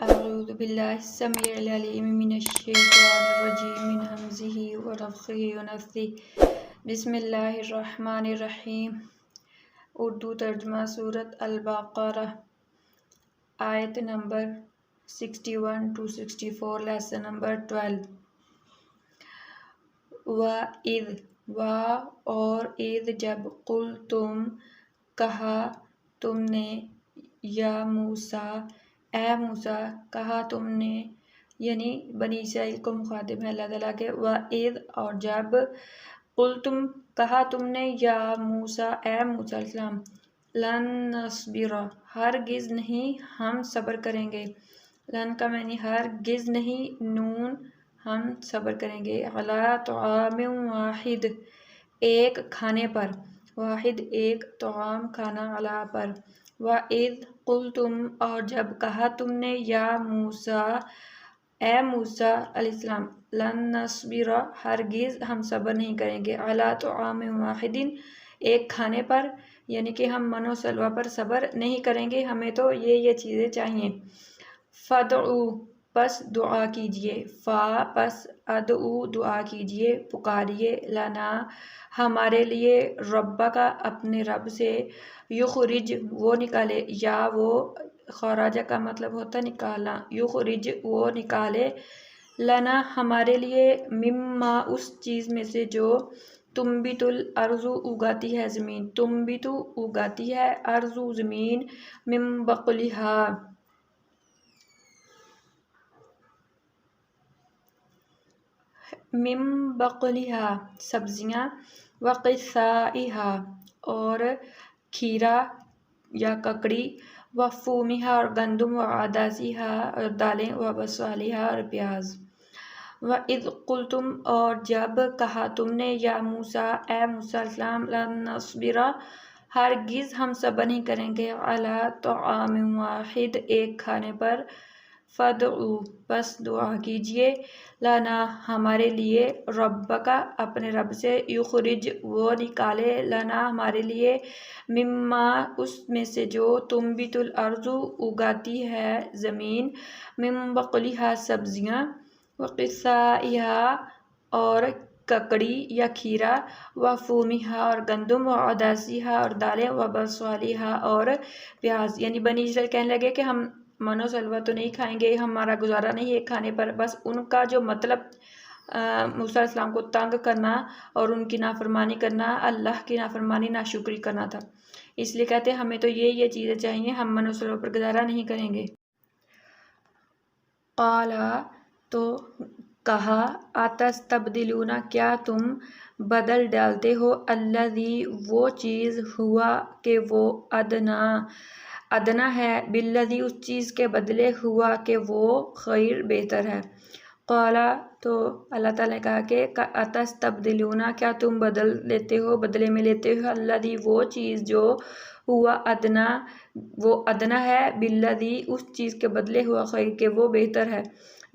अऊज़ु बिल्लाहिस्समीइल अलीम मिनश्शैतानिर्रजीम मिन हम्ज़िही व नफ़्ख़िही व नफ़्सिही बिस्मिल्लाहिर्रहमानिर्रहीम। उर्दू तर्जुमा सूरत अल-बक़रा आयत नंबर 61 to 64 लेसन नंबर 12। व और इज़ जब कुल तुम कहा तुमने या मूसा ए मूसा कहा तुमने, यानी बनी इसराइल को मुखातिब है अल्लाह ताला के। व इज़ और जब कुल तुम कहा तुमने या मूसा ए मूसा अलैहिस्सलाम, लन नस्बिरा हरगिज़ नहीं हम सब्र करेंगे, लन का मैंने हरगिज़ नहीं, नून हम सब्र करेंगे, अला तआमिन वाहिद एक खाने पर, वाहिद एक तआम खाना, अला पर। व इज़ कुल तुम और जब कहा तुमने या मूसा ए मूसा अलैहिस्सलाम, लन नस्बिरा हरगिज़ हम सब्र नहीं करेंगे, अला तआमिन वाहिदिन एक खाने पर, यानी कि हम मनो सलवा पर सब्र नहीं करेंगे, हमें तो ये चीज़ें चाहिए। फदउ पस दुआ कीजिए, फ़ा पस अदउ दुआ कीजिए पुकारिए, लना हमारे लिए, रब्बा का अपने रब से, युखरिज वो निकाले, या वो खराजा का मतलब होता निकालना, युखरिज वो निकाले, लना हमारे लिए, मिम्मा उस चीज़ में से जो तुम्बितुल अर्ज़ु उगाती है ज़मीन, तुम्बितु उगाती है, अर्ज़ु ज़मीन, मिम बक़लिहा मिम बक़लिहा सब्जियाँ, व क़िस्साइहा और खीरा या ककड़ी, व फूमिहा और गंदुम, व अदासिहा और दालें, व बसालिहा और प्याज। व इज़ कुल्तुम और जब कहा तुमने या मूसा ए मूसा अलैहिस्सलाम, लन नस्बिरा हरगिज़ हम सब्र नहीं करेंगे, अला तआमिन वाहिद एक खाने पर, फदउ बस दुआ कीजिए, लना हमारे लिए, रब्बा का अपने रब से, युखरिज वो निकाले, लना हमारे लिए, मिम्मा उस में से जो तुम्बितुल अर्ज़ु उगाती है ज़मीन, मिम बक़लिहा सब्जियाँ, व क़िस्साइहा और ककड़ी या खीरा, व फूमिहा और गंदुम, व अदासिहा और दालें, व बसालिहा और प्याज। यानी बनी इसराइल कहने लगे कि हम मनो सलवा तो नहीं खाएंगे, हमारा गुजारा नहीं है खाने पर। बस उनका जो मतलब मूसा अलैहिस्सलाम को तंग करना और उनकी नाफरमानी करना, अल्लाह की नाफरमानी नाशुक्री करना था, इसलिए कहते हैं हमें तो ये चीज़ें चाहिए, हम मनो सलवा पर गुजारा नहीं करेंगे। क़ाला तो कहा, अतस्तब्दिलूना क्या तुम बदल डालते हो, अल्लज़ी वो चीज़, हुआ के वो, अदना है, बिल्लज़ी उस चीज़ के बदले, हुआ के वो खैर बेहतर है। क़ाला तो अल्लाह ताला ने कहा कि अतस्तब्दिलूना क्या तुम बदल लेते हो, बदले में लेते हो, अल्लज़ी वो चीज़ जो, हुआ अदना वो अदना है, बिल्लज़ी उस चीज़ के बदले, हुआ खैर के वो बेहतर है,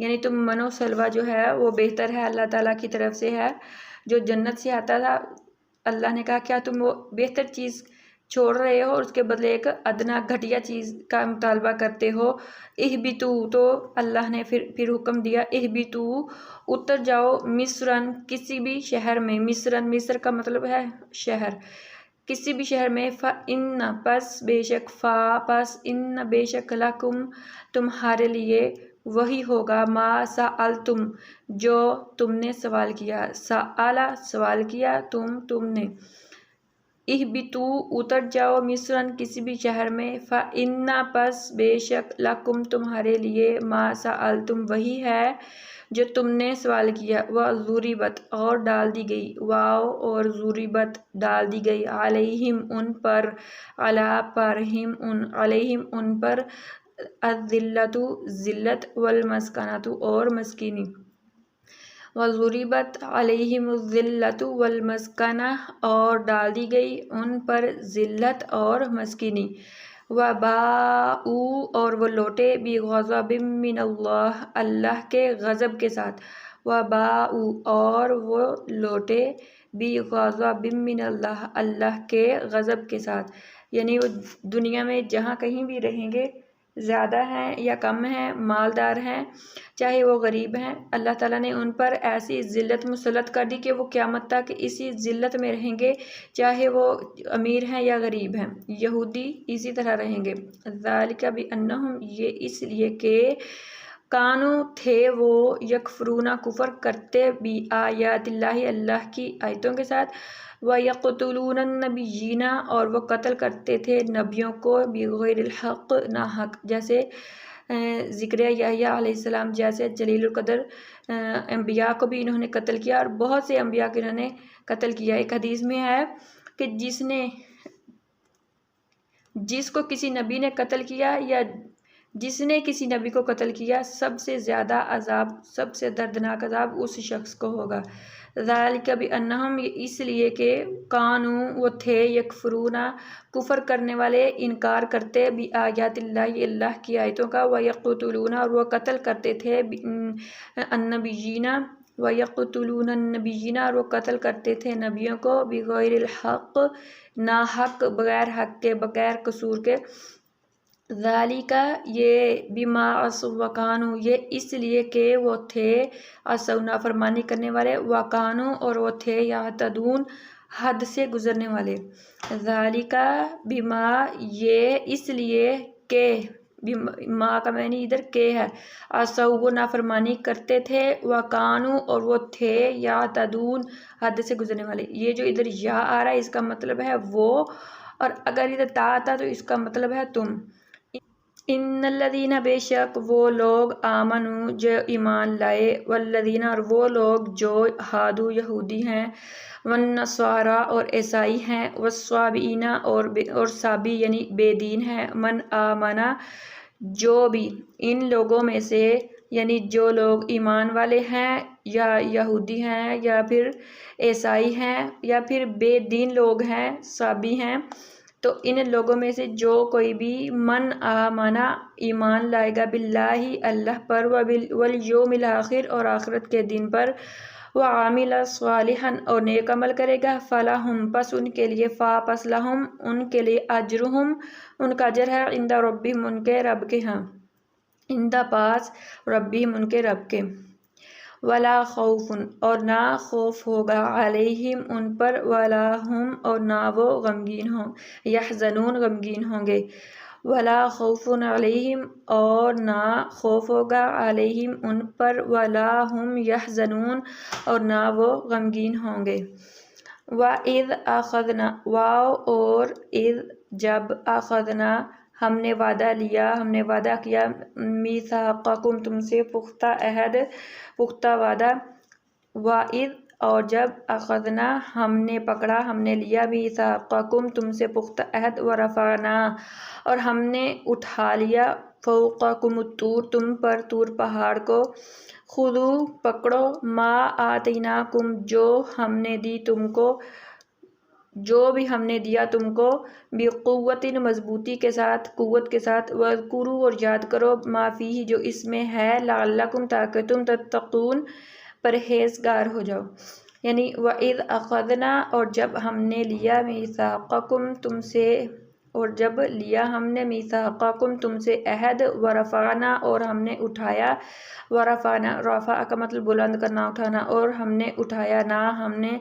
यानी तुम मनो सलवा जो है वो बेहतर है, अल्लाह ताला की तरफ से है, जो जन्नत से आता था। अल्लाह ने कहा क्या तुम वो बेहतर चीज़ छोड़ रहे हो और उसके बदले एक अदना घटिया चीज़ का मुतालबा करते हो। इहबितू तो अल्लाह ने फिर हुक्म दिया, इहबितू उतर जाओ, मिस्रन किसी भी शहर में, मिस्रन मिस्र का मतलब है शहर, किसी भी शहर में, फ़ इन पस बेशक, फ़ा पस इन बेशक, लकुम तुम्हारे लिए, वही होगा, मा सअलतुम जो तुमने सवाल किया, सअला सवाल किया, तुमने, इहबितू उतर जाओ, मिस्रन किसी भी शहर में, फ़ इन्ना पस बेशक, लकुम तुम्हारे लिए, मा सअलतुम वही है जो तुमने सवाल किया, व ज़ुरिबत और डाल दी गई, वाव और ज़ुरिबत डाल दी गई, अलैहिम उन पर, अला पर, हिम उन, अलैहिम उन पर, अज़िल्लतु ज़िल्लत, वल मस्कनतु और मस्कीनी, वज़ुरिबत अलैहिमुज़्ज़िल्लतु वल मस्कना और डाल दी गई उन पर ज़िल्लत और मस्कीनी, व बाऊ और वो लौटे, बिग़ज़बिम मिनल्लाह अल्लाह के गज़ब के साथ, व बाऊ और वो लौटे, बिग़ज़बिम मिनल्लाह अल्लाह के गज़ब के साथ, यानी वो दुनिया में जहाँ कहीं भी रहेंगे ज़्यादा हैं या कम हैं, मालदार हैं चाहे वो गरीब हैं, अल्लाह ताला ने उन पर ऐसी ज़िल्लत मुसल्लत कर दी कि वो क़यामत तक इसी ज़िल्लत में रहेंगे, चाहे वो अमीर हैं या गरीब हैं। यहूदी इसी तरह रहेंगे। ज़ालिका बिअन्नहुम, ये इसलिए कि कानू थे वो यकफरूना कुफर करते भी आयातिल्लाहि, अल्लाह की आयतों के साथ, व यक़तुलून नबिय्यीना, और वो कत्ल करते थे नबियों को बिग़ैरिल हक़, ना हक़, जैसे ज़िक्र यहया अलैहिस्सलाम जैसे जलीलुल क़द्र अंबिया को भी इन्होंने कत्ल किया और बहुत से अंबिया को इन्होंने कत्ल किया। एक हदीस में है कि जिसको किसी नबी ने कत्ल किया या जिसने किसी नबी को कत्ल किया, सबसे ज़्यादा अजाब, सबसे दर्दनाक अजाब उस शख्स को होगा। ज़ालिका बिअन्नहुम, ये इसलिए कि कानू वो थे यकफरूना कुफर करने वाले, इनकार करते भी आयातिल्लाहि, अल्लाह की आयतों का, व यक़तुलूना, और वह कत्ल करते थे अन्नबिय्यीना, व यक़तुलून अन्नबिय्यीना, और वो कत्ल करते थे नबियों को बिग़ैरिल हक़, ना हक़, बग़ैर हक़ के, बग़ैर कसूर के। ज़ालिका, ये बिमा असौ वकानू, ये इसलिए कि वो थे असौ नाफरमानी करने वाले, वकानू, और वो थे यातदून हद से गुजरने वाले। ज़ालिका बिमा, ये इसलिए के, माँ का मैंने इधर के है, असौ वो नाफरमानी करते थे, वकानू, और वो थे यातदून हद से गुजरने वाले। ये जो इधर या आ रहा है इसका मतलब है वो, और अगर इधर ता आता तो इसका मतलब है तुम। इन्नल्लज़ीना, बेशक वो लोग, आमनु जो ईमान लाए, वल्लज़ीना, और वो लोग जो हादू यहूदी हैं, वन्नस्वारा, और ईसाई हैं, वस्वाबीना, और साबी यानी बेदीन हैं, मन आमना, जो भी इन लोगों में से, यानी जो लोग ईमान वाले हैं या यहूदी हैं या फिर ईसाई हैं या फिर बेदीन लोग हैं, साबी हैं, तो इन लोगों में से जो कोई भी मन आमना ईमान लाएगा बिल्लाही, अल्लाह पर, वल यौमिल आखिर, और आखिरत के दिन पर, व आमिला स्वालिहन, और नेक अमल करेगा, फलाहुम, पस उनके लिए, पस लहुम, उनके लिए, अजरुहुम, उनका अजर है, इंदा रब्बिहिम, उनके रब के यहाँ, इंदा पास, रब्बिहिम, उनके रब के, वला खौफुन, और ना खौफ होगा, अलैहिम, उन पर, वला हुम, और ना वो गमगीन हों, यहज़नून, गमगीन होंगे, वला खौफुन अलैहिम, और ना खौफ होगा, अलैहिम, उन पर, वला हुम यहज़नून, और ना वो गमगीन होंगे। व इज़ अख़ज़ना, वाव, और इज़, जब, अख़ज़ना, हमने वादा लिया, हमने वादा किया, मीसाक़कुम, तुमसे, पुख्ता अहद, पुख्ता वादा, वाइद, और जब, अख़ज़ना, हमने पकड़ा, हमने लिया, मीसाक़कुम, तुमसे पुख्ता अहद, व रफ़अना, और हमने उठा लिया, फ़ौक़कुम तूर, तुम पर तूर पहाड़ को, खुदू, पकड़ो, मा आतैनाकुम, जो हमने दी तुमको, जो भी हमने दिया तुमको, बिक़ुव्वतिन, मजबूती के साथ, कुव्वत के साथ, वज़कुरू, और याद करो, माफ़ी, जो इसमें है, लअल्लकुम, ताकि तुम तत्तक़ून, परहेज़गार हो जाओ। यानी वइज़ अख़ज़ना, और जब हमने लिया, मीसाक़कुम, तुमसे, और जब लिया हमने, मीसाक़कुम, तुमसे अहद, व रफ़अना, और हमने उठाया, व रफ़अना, रफ़अ का मतलब बुलंद करना, उठाना, और हमने उठाया ना, हमने,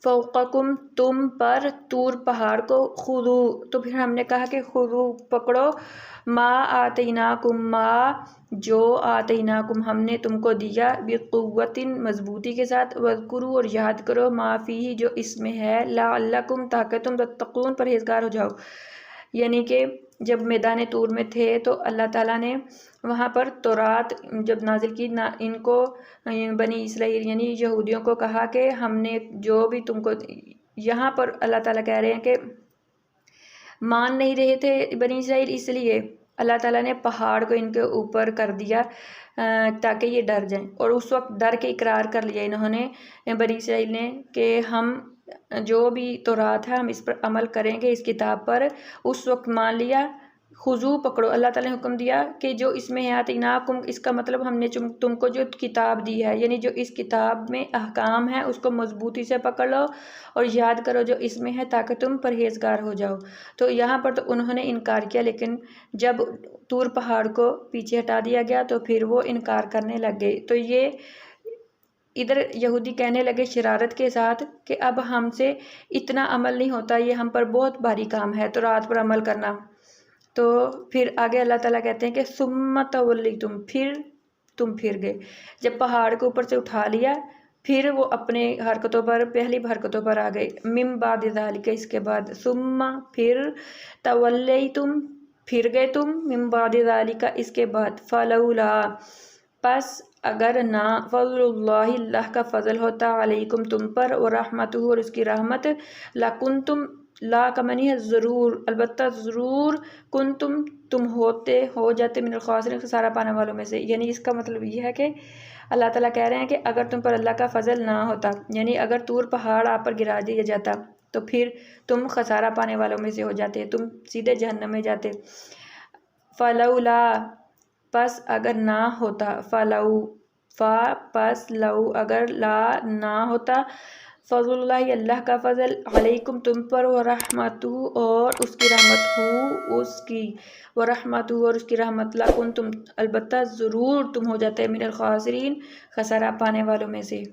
फ़ौक़कुम, तुम पर, तूर पहाड़ को, खुदू, तो फिर हमने कहा कि खुदू, पकड़ो, मा आतैनाकुम, मा, जो, आतैनाकुम, हमने तुमको दिया, बिक़ुव्वतिन, मजबूती के साथ, वज़कुरू, और याद करो, माफ़ी, जो इसमें है, लअल्लकुम, ताकि तुम तत्तक़ून, परहेज़गार हो जाओ। यानी कि जब मैदान तूर में थे तो अल्लाह ताला ने वहाँ पर तौरात जब नाजिल की ना, इनको बनी इसराइल यानी यहूदियों को कहा कि हमने जो भी तुमको, यहाँ पर अल्लाह ताला कह रहे हैं कि मान नहीं रहे थे बनी इसराइल, इसलिए अल्लाह ताला ने पहाड़ को इनके ऊपर कर दिया ताकि ये डर जाएं, और उस वक्त डर के इकरार कर लिया इन्होंने, बनी इसराइल ने, कि हम जो भी तौरात है हम इस पर अमल करेंगे, इस किताब पर, उस वक्त मान लिया, खुजू पकड़ो, अल्लाह ताला ने हुक्म दिया कि जो इसमें है आतिनाकुम, इसका मतलब हमने तुमको जो किताब दी है, यानी जो इस किताब में अहकाम है उसको मजबूती से पकड़ लो और याद करो जो इसमें है, ताकि तुम परहेजगार हो जाओ। तो यहाँ पर तो उन्होंने इनकार किया, लेकिन जब तूर पहाड़ को पीछे हटा दिया गया तो फिर वो इनकार करने लग गए। तो ये इधर यहूदी कहने लगे शरारत के साथ कि अब हमसे इतना अमल नहीं होता, ये हम पर बहुत भारी काम है, तो रात पर अमल करना। तो फिर आगे अल्लाह ताला कहते हैं कि सुम्मा तवल्ली तुम फिर गए। जब पहाड़ को ऊपर से उठा लिया फिर वो अपने हरकतों पर, पहली हरकतों पर आ गए। मिम बाद ज़ालिका, इसके बाद, सुम्मा फिर, तवल्ली फिर गए तुम, मिम बाद ज़ालिका इसके बाद, फलौला पस अगर ना, फज़लुल्लाहि अल्लाह का फ़ज़ल होता, अलैकुम तुम पर, और रहमतुहु और उसकी रहमत, लकुंतुम ला का मनी है ज़रूर, अलबत्ता ज़रूर, तुम होते हो जाते मिनल खासिरीन, खसारा पाने वालों में से। यानी इसका मतलब ये है कि अल्लाह ताला कह रहे हैं कि अगर तुम पर अल्लाह का फ़ज़ल ना होता, यानी अगर तूर पहाड़ आप पर गिरा दिया जाता तो फिर तुम खसारा पाने वालों में से हो जाते, तुम सीधे जहन्नम में जाते। फलौला पस अगर ना होता, फलऊ फा पस लऊ अगर ला ना होता, फ़ज़लुल्लाहि अल्लाह का फ़ज़ल, अलैकुम तुम पर, व रहमतुहु और उसकी रहमत, हु उसकी, व रहमतुहु और उसकी रहमत, लकुंतुम अलबत्ता ज़रूर तुम हो जाते मिनल खासिरीन, खसारा पाने वालों में से।